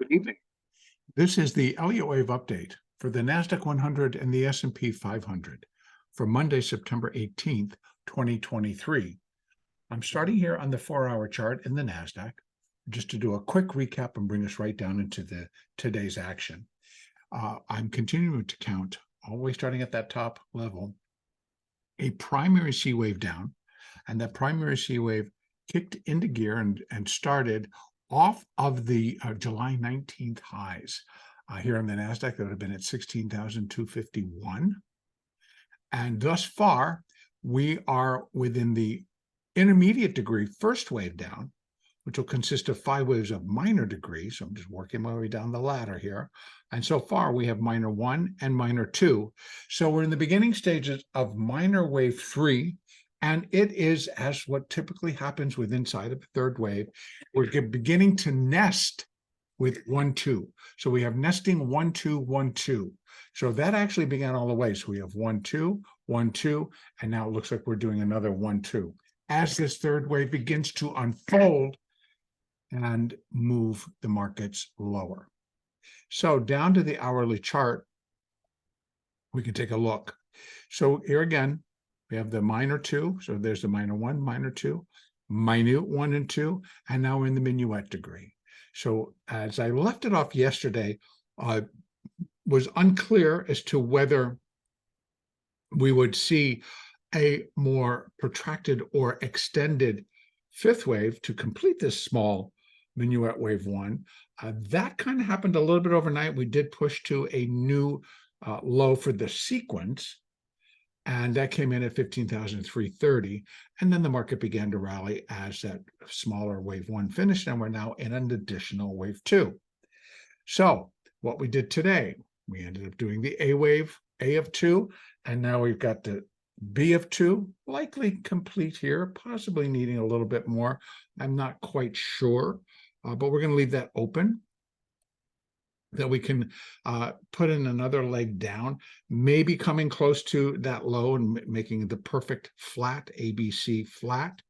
Good evening. This is the Elliott wave update for the NASDAQ 100 and the S&P 500 for Monday, September 18th, 2023. I'm starting here on the 4-hour chart in the NASDAQ just to do a quick recap and bring us right down into today's action. I'm continuing to count, always starting at that top level, a primary C wave down, and that primary C wave kicked into gear and started off of the July 19th highs. Here on the NASDAQ, that would have been at 16,251. And thus far, we are within the intermediate degree first wave down, which will consist of 5 waves of minor degrees. So I'm just working my way down the ladder here. And so far, we have minor 1 and minor 2. So we're in the beginning stages of minor wave 3. And it is, as what typically happens with inside of the third wave, we're beginning to nest with 1, 2. So we have nesting 1, 2, 1, 2. So that actually began all the way. So we have 1, 2, 1, 2, and now it looks like we're doing another 1, 2. As this third wave begins to unfold and move the markets lower. So down to the hourly chart, we can take a look. So here again, we have the minor 2, so there's the minor 1, minor 2, minute 1 and 2, and now we're in the minuet degree. So as I left it off yesterday, was unclear as to whether we would see a more protracted or extended fifth wave to complete this small minuet wave 1. That kind of happened a little bit overnight. We did push to a new low for the sequence, and that came in at 15,330. And then the market began to rally as that smaller wave 1 finished, and we're now in an additional wave 2. So what we did today, we ended up doing the A wave, A of 2, and now we've got the B of 2, likely complete here, possibly needing a little bit more. I'm not quite sure, but we're going to leave that open, that we can put in another leg down, maybe coming close to that low and making the perfect flat, ABC flat.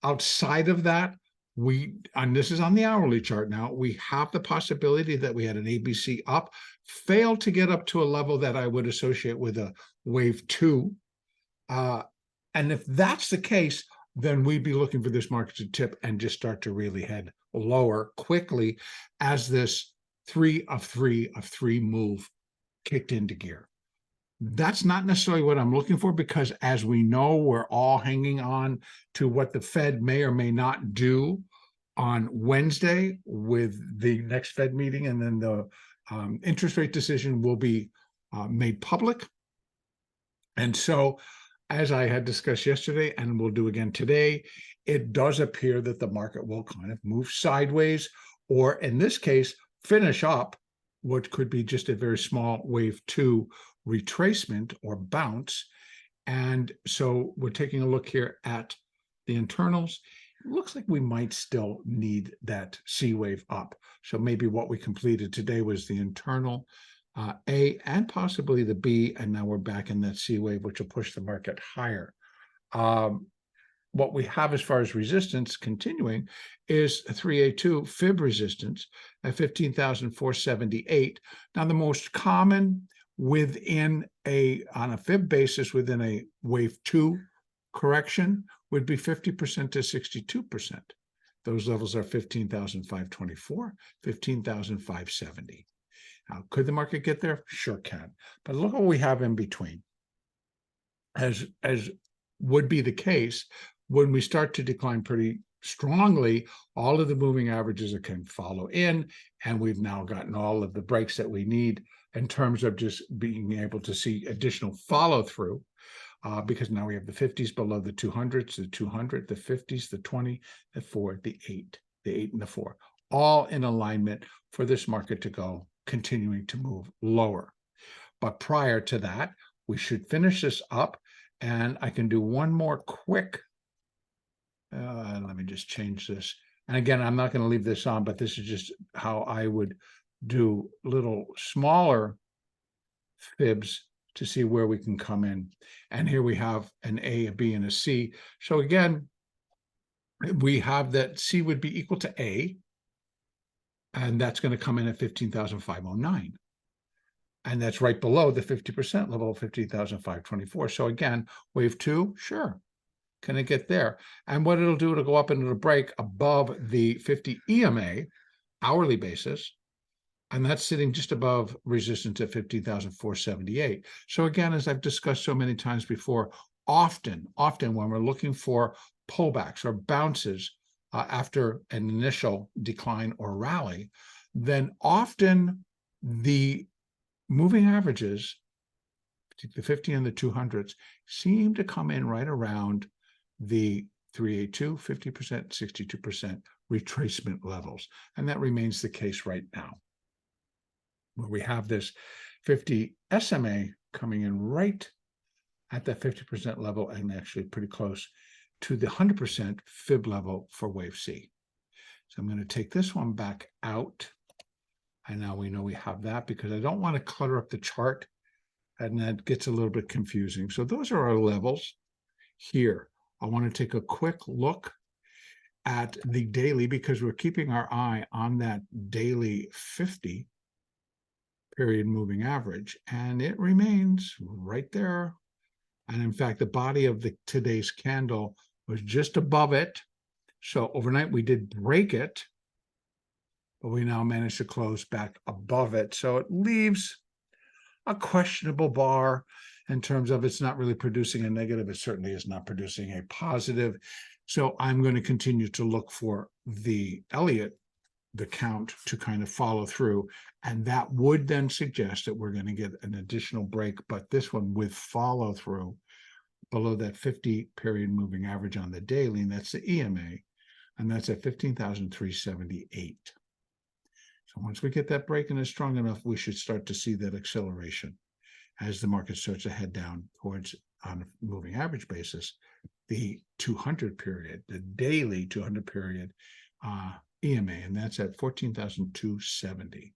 Outside of that, and this is on the hourly chart now, we have the possibility that we had an ABC up, failed to get up to a level that I would associate with a wave 2. And if that's the case, then we'd be looking for this market to tip and just start to really head lower quickly as this 3 of 3 move kicked into gear. That's not necessarily what I'm looking for, because as we know, we're all hanging on to what the Fed may or may not do on Wednesday with the next Fed meeting, and then the interest rate decision will be made public. And so, as I had discussed yesterday and we'll do again today, it does appear that the market will kind of move sideways, or in this case, finish up what could be just a very small wave 2 retracement or bounce. And so we're taking a look here at the internals. It looks like we might still need that C wave up. So maybe what we completed today was the internal A and possibly the B, and now we're back in that C wave, which will push the market higher. What we have as far as resistance continuing is a 3A2 fib resistance at 15,478. Now, the most common on a fib basis within a wave 2 correction would be 50% to 62%. Those levels are 15,524, 15,570. Now, could the market get there? Sure can. But look what we have in between. As would be the case, when we start to decline pretty strongly, all of the moving averages can follow in, and we've now gotten all of the breaks that we need in terms of just being able to see additional follow-through, because now we have the 50s below the 200s, the 200, the 50s, the 20, the 4, the 8 and the 4, all in alignment for this market to go continuing to move lower. But prior to that, we should finish this up, and I can do one more quick. Let me just change this. And again, I'm not going to leave this on, but this is just how I would do little smaller fibs to see where we can come in. And here we have an A, a B, and a C. So again, we have that C would be equal to A. And that's going to come in at 15,509. And that's right below the 50% level of 15,524. So again, wave two, sure. Can it get there? And what it'll do, it'll go up and it'll break above the 50 EMA hourly basis. And that's sitting just above resistance at 15,478. So again, as I've discussed so many times before, often when we're looking for pullbacks or bounces after an initial decline or rally, then often the moving averages, the 50 and the 200s, seem to come in right around the 382, 50%, 62% retracement levels. And that remains the case right now, where we have this 50 SMA coming in right at that 50% level and actually pretty close to the 100% fib level for wave C. So I'm going to take this one back out. And now we know we have that, because I don't want to clutter up the chart, and that gets a little bit confusing. So those are our levels here. I want to take a quick look at the daily, because we're keeping our eye on that daily 50 period moving average, and it remains right there. And in fact, the body of today's candle was just above it. So overnight we did break it, but we now managed to close back above it. So it leaves a questionable bar in terms of it's not really producing a negative. It certainly is not producing a positive. So I'm going to continue to look for the Elliott, the count, to kind of follow through. And that would then suggest that we're going to get an additional break, but this one with follow through below that 50 period moving average on the daily, and that's the EMA, and that's at 15,378. So once we get that break and it's strong enough, we should start to see that acceleration as the market starts to head down towards, on a moving average basis, the 200 period, the daily 200 period EMA, and that's at 14,270.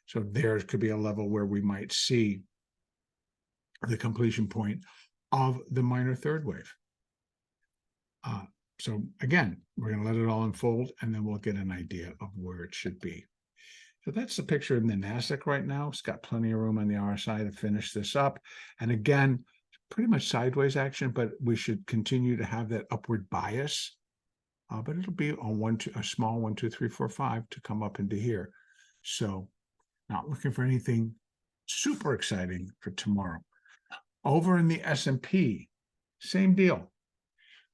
So there could be a level where we might see the completion point of the minor third wave. So again, we're going to let it all unfold, and then we'll get an idea of where it should be. So that's the picture in the NASDAQ right now. It's got plenty of room on the RSI to finish this up. And again, pretty much sideways action, but we should continue to have that upward bias. But it'll be on a small 1, 2, 3, 4, 5 to come up into here. So not looking for anything super exciting for tomorrow. Over in the S&P, same deal.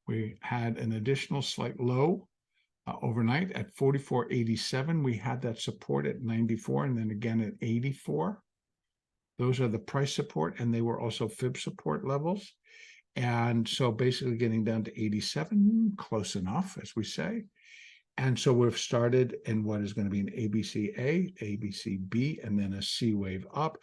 We had an additional slight low overnight at 44.87. We had that support at 94 and then again at 84. Those are the price support, and they were also fib support levels. And so basically getting down to 87, close enough, as we say. And so we've started in what is going to be an ABC-A, ABC-B, and then a C wave up.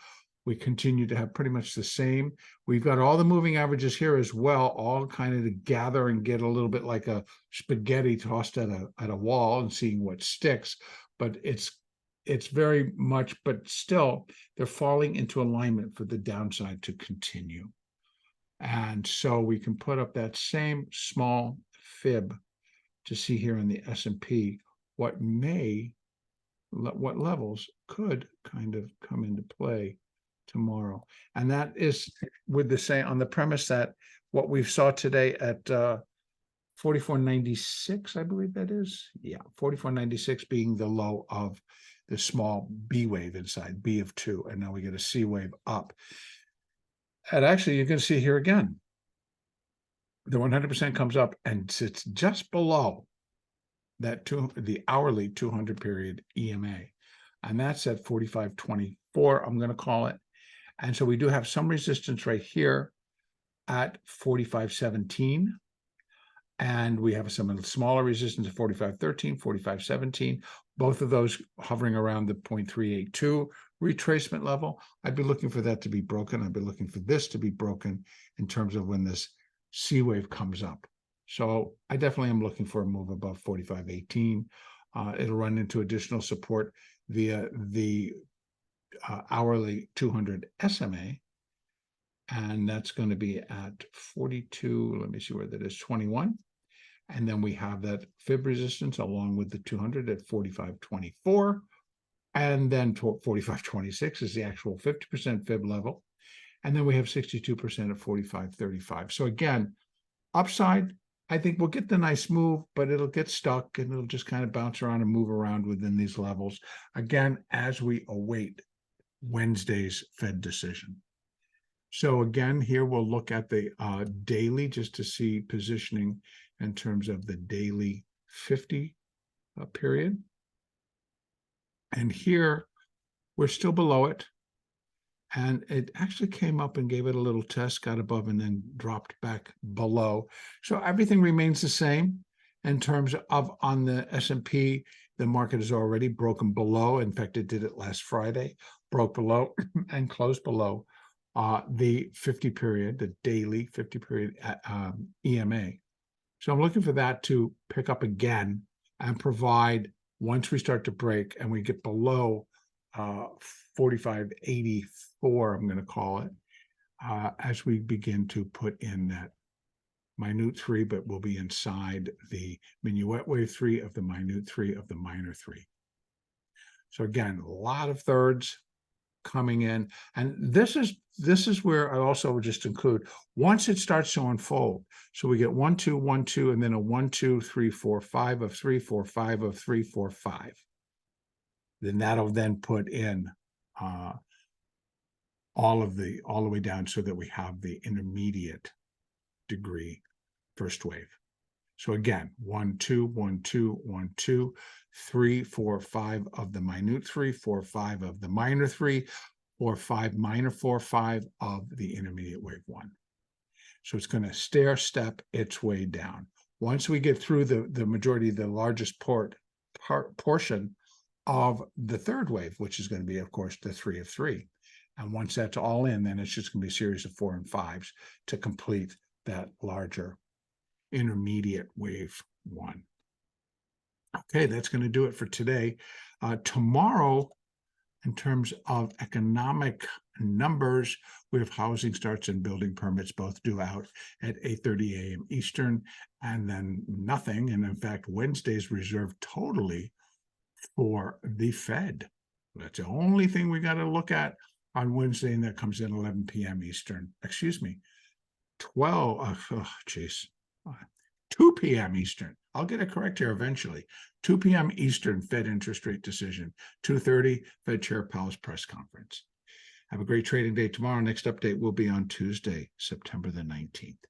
We continue to have pretty much the same. We've got all the moving averages here as well, all kind of to gather and get a little bit like a spaghetti tossed at a wall and seeing what sticks. But it's very much, but still, they're falling into alignment for the downside to continue. And so we can put up that same small fib to see here in the S&P what levels could kind of come into play tomorrow. And that is with the same, on the premise that what we saw today at 44.96, I believe that is. Yeah, 44.96 being the low of the small B wave inside, B of 2. And now we get a C wave up. And actually, you can see here again, the 100% comes up and sits just below that the hourly 200 period EMA. And that's at 45.24, I'm going to call it. And so we do have some resistance right here at 45.17. And we have some smaller resistance at 45.13, 45.17. Both of those hovering around the 0.382 retracement level. I'd be looking for that to be broken. I'd be looking for this to be broken in terms of when this C wave comes up. So I definitely am looking for a move above 45.18. It'll run into additional support via the hourly 200 SMA. And that's going to be at 42. Let me see where that is, 21. And then we have that fib resistance along with the 200 at 45.24. And then 45.26 is the actual 50% fib level. And then we have 62% at 45.35. So again, upside, I think we'll get the nice move, but it'll get stuck and it'll just kind of bounce around and move around within these levels. Again, as we await Wednesday's Fed decision. So again, here we'll look at the daily just to see positioning in terms of the daily 50 period. And here we're still below it. And it actually came up and gave it a little test, got above and then dropped back below. So everything remains the same in terms of on the S&P, the market is already broken below. In fact, it did it last Friday, broke below and closed below the 50 period, the daily 50 period EMA. So I'm looking for that to pick up again and provide, once we start to break and we get below 45.84, I'm going to call it, as we begin to put in that minute 3, but we'll be inside the minuet wave 3 of the minute 3 of the minor 3. So again, a lot of thirds coming in, and this is where I also would just include once it starts to unfold. So we get 1 2 1 2 and then a 1 2 3 4 5 of 3 4 5 of 3 4 5. Then that'll then put in all the way down so that we have the intermediate degree first wave. So again, 1 2 1 2 1 2 3 4 5 of the minute 3 4 5 of the minor 3 4 5 minor 4 5 of the intermediate wave 1. So it's going to stair step its way down. Once we get through the majority, the largest portion of the third wave, which is going to be, of course, the 3 of 3. And once that's all in, then it's just going to be a series of 4 and 5s to complete that larger intermediate wave 1. Okay, that's going to do it for today. Tomorrow, in terms of economic numbers, we have housing starts and building permits both due out at 8:30 a.m. Eastern, and then nothing. And in fact, Wednesday's reserved totally for the Fed. That's the only thing we got to look at on Wednesday, and that comes in 11 p.m. Eastern. Excuse me, 2 p.m. Eastern. I'll get it correct here eventually. 2 p.m. Eastern, Fed interest rate decision. 2:30, Fed Chair Powell's press conference. Have a great trading day tomorrow. Next update will be on Tuesday, September the 19th.